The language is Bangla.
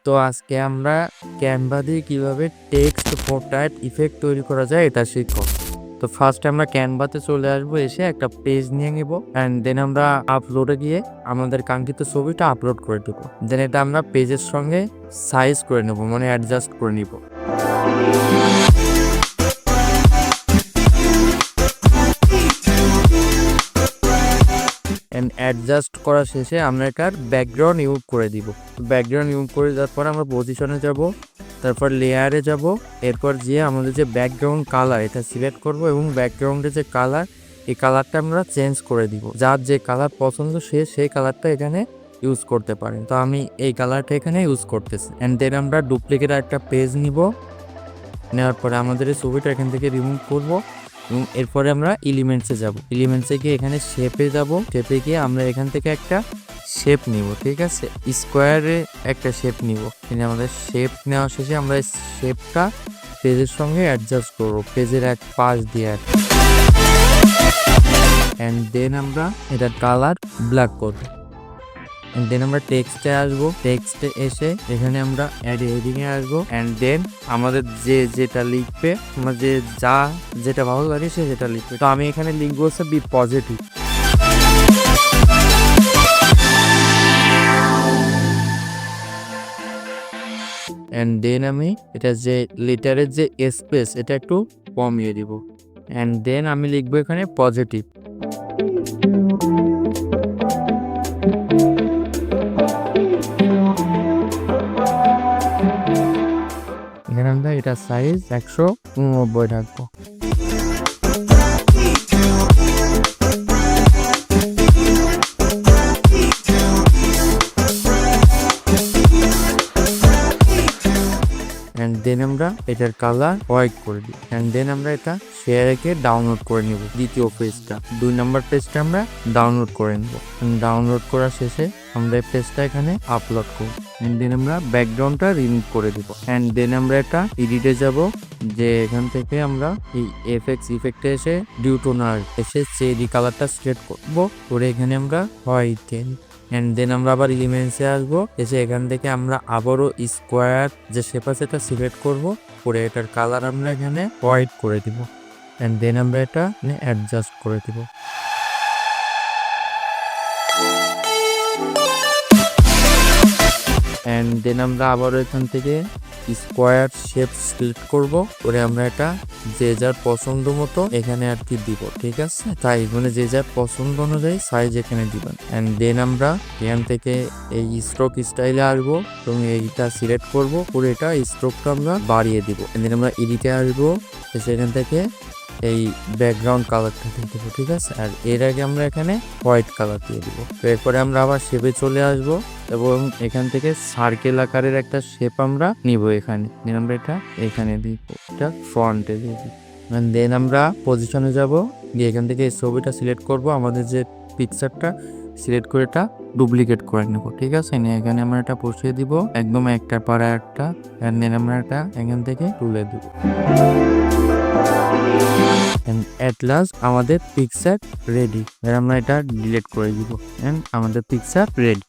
তো আজকে আমরা ক্যানভা দিয়ে কিভাবে টেক্সট পোর্ট্রেট ইফেক্ট তৈরি করা যায় এটা শিখব। তো ফার্স্ট আমরা ক্যানভাতে চলে আসবো, এসে একটা পেজ নিয়ে নিব অ্যান্ড দেন আমরা আপলোডে গিয়ে আমাদের কাঙ্ক্ষিত ছবিটা আপলোড করে দেবো। দেন এটা আমরা পেজের সঙ্গে সাইজ করে নেব, মানে অ্যাডজাস্ট করে নিব। অ্যাডজাস্ট করা শেষে আমরা এটার ব্যাকগ্রাউন্ড ইউজ করে দিব। ব্যাকগ্রাউন্ড ইউজ করে যাওয়ার পর আমরা পজিশনে যাব, তারপর লেয়ারে যাব, এরপর গিয়ে আমাদের যে ব্যাকগ্রাউন্ড কালার এটা সিলেক্ট করব এবং ব্যাকগ্রাউন্ডের যে কালার এই কালারটা আমরা চেঞ্জ করে দিব। যার যে কালার পছন্দ সেই কালারটা এখানে ইউজ করতে পারেন। তো আমি এই কালারটা এখানে ইউজ করতেছি। অ্যান্ড দেন আমরা ডুপ্লিকেট একটা পেজ নিব, নেওয়ার পরে আমাদের এই ছবিটা এখান থেকে রিমুভ করব এবং এরপরে আমরা এলিমেন্টসে যাব। এলিমেন্টসে গিয়ে এখানে শেপে যাব, শেপে গিয়ে আমরা এখান থেকে একটা শেপ নিব, ঠিক আছে, স্কোয়ারে একটা শেপ নিব। কিন্তু আমাদের শেপ নেওয়া শেষে আমরা শেপটা পেজের সঙ্গে অ্যাডজাস্ট করবো, পেজের এক পাশ দিয়ে। অ্যান্ড দেন আমরা এটার কালার ব্ল্যাক করব। দেন আমরা টেক্সটে আসবো, টেক্সটে এসে এখানে আমরা হেডিং এ আসবো। অ্যান্ড দেন আমাদের যেটা লিখবে, আমরা যেটা ভালো লাগে সেটা লিখবে। তো আমি এখানে লিখবো হচ্ছে বি পজিটিভ। অ্যান্ড দেন আমি এটা যে লেটারের যে স্পেস এটা একটু কমিয়ে দিব। অ্যান্ড দেন আমি লিখবো এখানে পজিটিভ। এখানে আমরা এটা সাইজ 189 রাখবো। অ্যান্ড দেন আমরা এটার কালার হোয়াইট করে দিই। অ্যান্ড দেন আমরা এটা শেয়ারকে ডাউনলোড করে নিব। দ্বিতীয় পেজটা, 2 নম্বর পেজটা আমরা ডাউনলোড করে নিব। ডাউনলোড করা শেষে আমরা এই পেজটা এখানে আপলোড করব। অ্যান্ড দেন আমরা ব্যাকগ্রাউন্ডটা রিমুভ করে দিব। অ্যান্ড দেন আমরা এটা এডিটে যাব, যে এখান থেকে আমরা এই এফএক্স ইফেক্টে এসে ডিউটোনার এসে চেরি কালারটা সিলেক্ট করব, করে এখানে আমরা হোয়াইট। অ্যান্ড দেন আমরা আবার এলিমেন্টসে আসবো, এসে এখান থেকে আমরা আবারও স্কোয়ার যে শেপ আছে এটা সিলেক্ট করবো, করে এটার কালার আমরা এখানে হোয়াইট করে দিব। অ্যান্ড দেন আমরা এটা অ্যাডজাস্ট করে দিব। অ্যান্ড দেন আমরা আবারও এখান থেকে স্কোয়ার শেপ সিলেক্ট করব, করে আমরা এটা যে যার পছন্দ মতো এখানে আর কি দিব, ঠিক আছে। তাই মানে যে যার পছন্দ অনুযায়ী সাইজ এখানে দিবেন। অ্যান্ড দেন আমরা এখান থেকে এই স্ট্রোক স্টাইলে আসবো এবং এইটা সিলেক্ট করব, করে এটা স্ট্রোকটা আমরা বাড়িয়ে দিব। দেন আমরা এডিটে আসবো, সেখান থেকে এই ব্যাকগ্রাউন্ড কালারটা দিয়ে দেবো, ঠিক আছে। আর এর আগে আমরা এখানে হোয়াইট কালার দিয়ে দিব। তো এরপরে আমরা আবার শেপে চলে আসব এবং এখান থেকে সার্কেল আকারের একটা শেপ আমরা নিব। এখানে আমরা এটা এখানে দিব, এটা ফ্রন্টে দিয়ে দিব। দেন আমরা পজিশনে যাব, গিয়ে এখান থেকে এই ছবিটা সিলেক্ট করব, আমাদের যে পিকচারটা সিলেক্ট করে এটা ডুপ্লিকেট করে নেব, ঠিক আছে। এখানে আমরা এটা বসিয়ে দিব একদম একটা পর একটা। দেন আমরা এটা এখান থেকে তুলে দিব। এট লাস্ট আমাদের পিকচার রেডি। আমরা এটা ডিলিট করে দিব, আমাদের পিকচার রেডি।